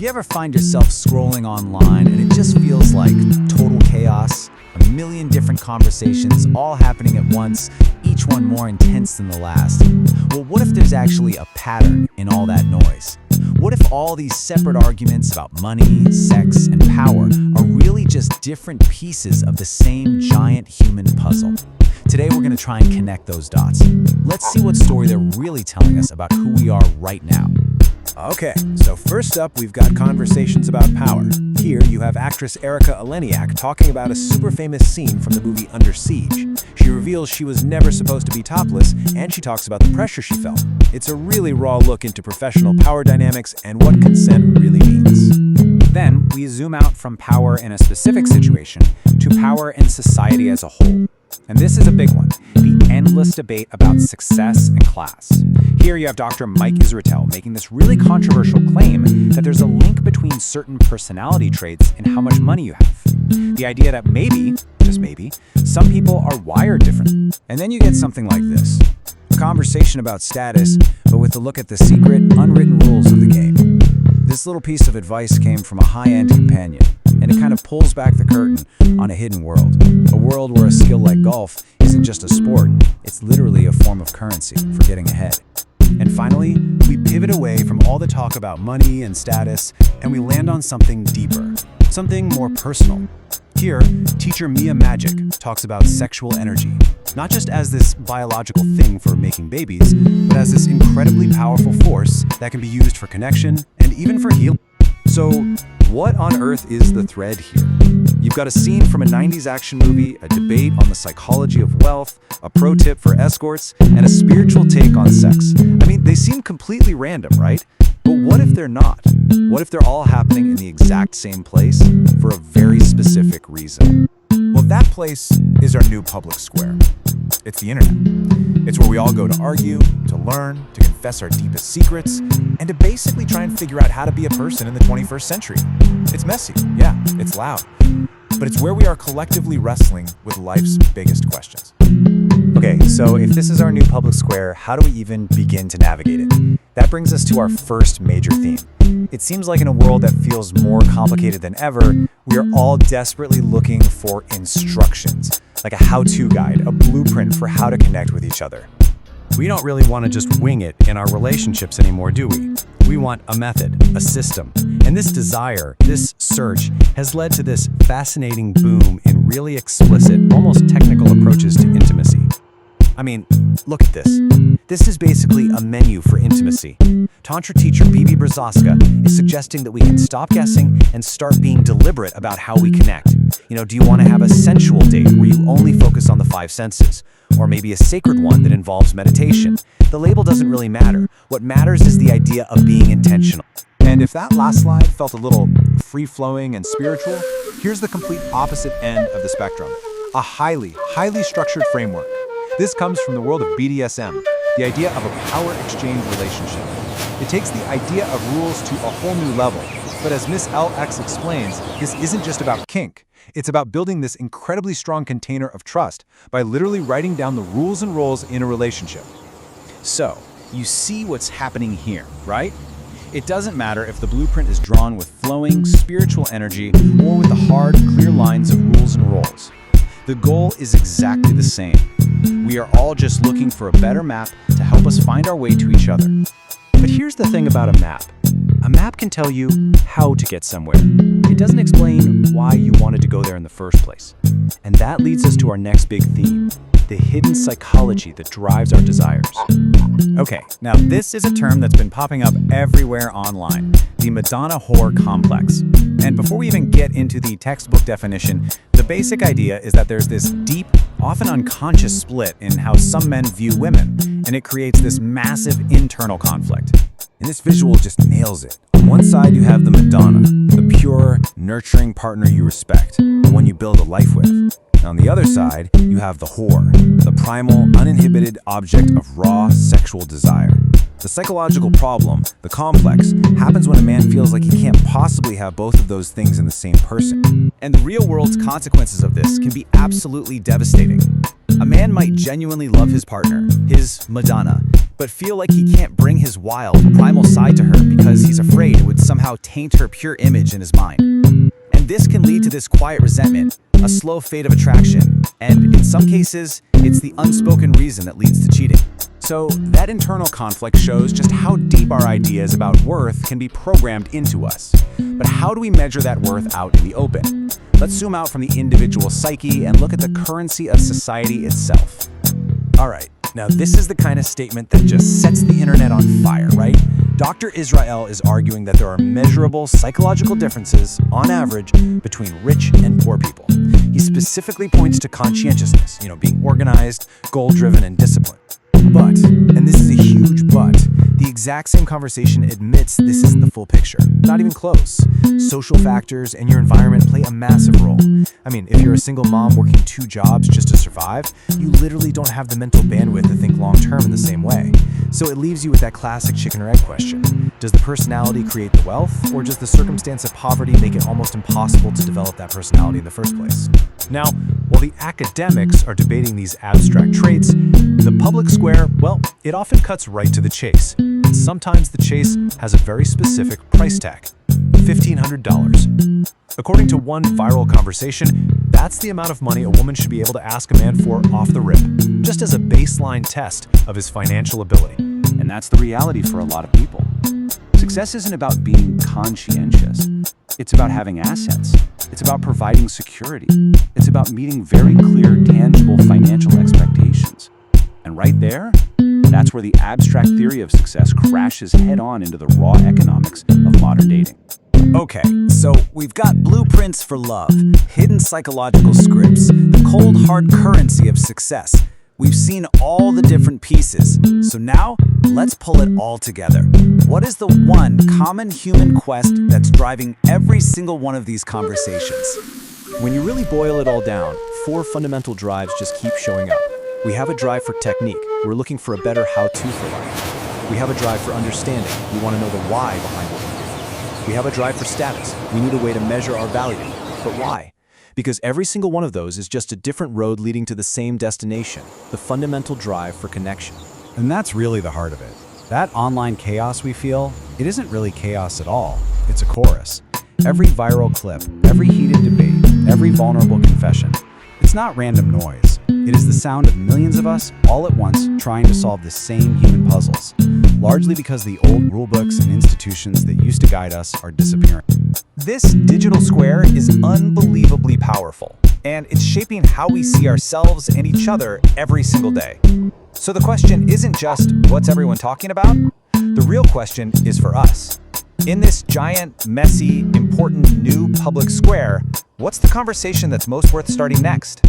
You ever find yourself scrolling online and it just feels like total chaos? A million different conversations all happening at once, each one more intense than the last. Well, what if there's actually a pattern in all that noise? What if all these separate arguments about money, sex, and power are really just different pieces of the same giant human puzzle? Today we're going to try and connect those dots. Let's see what story they're really telling us about who we are right now. Okay, so first up, we've got conversations about power. Here, you have actress Erokhane talking about a super famous scene from the movie Under Siege. She reveals she was never supposed to be topless, and she talks about the pressure she felt. It's a really raw look into professional power dynamics and what consent really means. Then, we zoom out from power in a specific situation to power in society as a whole. And this is a big one, the endless debate about success and class. Here you have Dr. Mike Israetel making this really controversial claim that there's a link between certain personality traits and how much money you have. The idea that maybe, just maybe, some people are wired different. And then you get something like this. A conversation about status, but with a look at the secret, unwritten rules of the game. This little piece of advice came from a high-end companion, and it kind of pulls back the curtain on a hidden world. A world where a skill like golf isn't just a sport, it's literally a form of currency for getting ahead. And finally, we pivot away from all the talk about money and status, and we land on something deeper, something more personal. Here, teacher Mia Magic talks about sexual energy, not just as this biological thing for making babies, but as this incredibly powerful force that can be used for connection and even for healing. So, what on earth is the thread here? You've got a scene from a 90s action movie, a debate on the psychology of wealth, a pro tip for escorts, and a spiritual take on sex. I mean, they seem completely random, right? But what if they're not? What if they're all happening in the exact same place for a very specific reason? Well, that place is our new public square. It's the internet. It's where we all go to argue, to learn, to confess our deepest secrets, and to basically try and figure out how to be a person in the 21st century. It's messy, yeah, it's loud, but it's where we are collectively wrestling with life's biggest questions. Okay, so if this is our new public square, how do we even begin to navigate it? That brings us to our first major theme. It seems like in a world that feels more complicated than ever, we are all desperately looking for instructions, like a how-to guide, a blueprint for how to connect with each other. We don't really want to just wing it in our relationships anymore, do we? We want a method, a system. And this desire, this search, has led to this fascinating boom in really explicit, almost technical approaches to intimacy. I mean, look at this. This is basically a menu for intimacy. Tantra teacher Bibi Brzaska is suggesting that we can stop guessing and start being deliberate about how we connect. Do you want to have a sensual date where you only focus on the five senses? Or maybe a sacred one that involves meditation? The label doesn't really matter. What matters is the idea of being intentional. And if that last slide felt a little free-flowing and spiritual, here's the complete opposite end of the spectrum. A highly structured framework. This comes from the world of BDSM, the idea of a power exchange relationship. It takes the idea of rules to a whole new level. But as Miss LX explains, this isn't just about kink. It's about building this incredibly strong container of trust by literally writing down the rules and roles in a relationship. So, you see what's happening here, right? It doesn't matter if the blueprint is drawn with flowing, spiritual energy or with the hard, clear lines of rules and roles. The goal is exactly the same. We are all just looking for a better map to help us find our way to each other. But here's the thing about a map. A map can tell you how to get somewhere. It doesn't explain why you wanted to go there in the first place. And that leads us to our next big theme, the hidden psychology that drives our desires. Okay, now this is a term that's been popping up everywhere online, the Madonna whore complex. And before we even get into the textbook definition, the basic idea is that there's this deep, often unconscious split in how some men view women, and it creates this massive internal conflict. And this visual just nails it. On one side, you have the Madonna, the pure, nurturing partner you respect, the one you build a life with. And on the other side, you have the whore, the primal, uninhibited object of raw sexual desire. The psychological problem, the complex, happens when a man feels like he can't possibly have both of those things in the same person. And the real world's consequences of this can be absolutely devastating. A man might genuinely love his partner, his Madonna, but feel like he can't bring his wild, primal side to her because he's afraid it would somehow taint her pure image in his mind. And this can lead to this quiet resentment, a slow fade of attraction, and in some cases, it's the unspoken reason that leads to cheating. So that internal conflict shows just how deep our ideas about worth can be programmed into us. But how do we measure that worth out in the open? Let's zoom out from the individual psyche and look at the currency of society itself. All right, now this is the kind of statement that just sets the internet on fire, right? Dr. Israel is arguing that there are measurable psychological differences, on average, between rich and poor people. He specifically points to conscientiousness, being organized, goal-driven, and disciplined. But, and this is a huge but, the exact same conversation admits this isn't the full picture. Not even close. Social factors and your environment play a massive role. I mean, if you're a single mom working 2 jobs just to survive, you literally don't have the mental bandwidth to think long-term in the same way. So it leaves you with that classic chicken or egg question. Does the personality create the wealth, or does the circumstance of poverty make it almost impossible to develop that personality in the first place? Now, while the academics are debating these abstract traits, the public square, well, it often cuts right to the chase. And sometimes the chase has a very specific price tag: $1,500. According to one viral conversation, that's the amount of money a woman should be able to ask a man for off the rip, just as a baseline test of his financial ability. And that's the reality for a lot of people. Success isn't about being conscientious. It's about having assets. It's about providing security. It's about meeting very clear, tangible financial expectations. And right there, that's where the abstract theory of success crashes head-on into the raw economics of modern dating. Okay, so we've got blueprints for love, hidden psychological scripts, the cold hard currency of success. We've seen all the different pieces, so now let's pull it all together. What is the one common human quest that's driving every single one of these conversations? When you really boil it all down, 4 fundamental drives just keep showing up. We have a drive for technique. We're looking for a better how-to for life. We have a drive for understanding. We want to know the why behind what we do. We have a drive for status. We need a way to measure our value. But why? Because every single one of those is just a different road leading to the same destination, the fundamental drive for connection. And that's really the heart of it. That online chaos we feel, it isn't really chaos at all. It's a chorus. Every viral clip, every heated debate, every vulnerable confession. It's not random noise. It is the sound of millions of us all at once trying to solve the same human puzzles, largely because the old rulebooks and institutions that used to guide us are disappearing. This digital square is unbelievably powerful, and it's shaping how we see ourselves and each other every single day. So the question isn't just, what's everyone talking about? The real question is for us. In this giant, messy, important new public square, what's the conversation that's most worth starting next?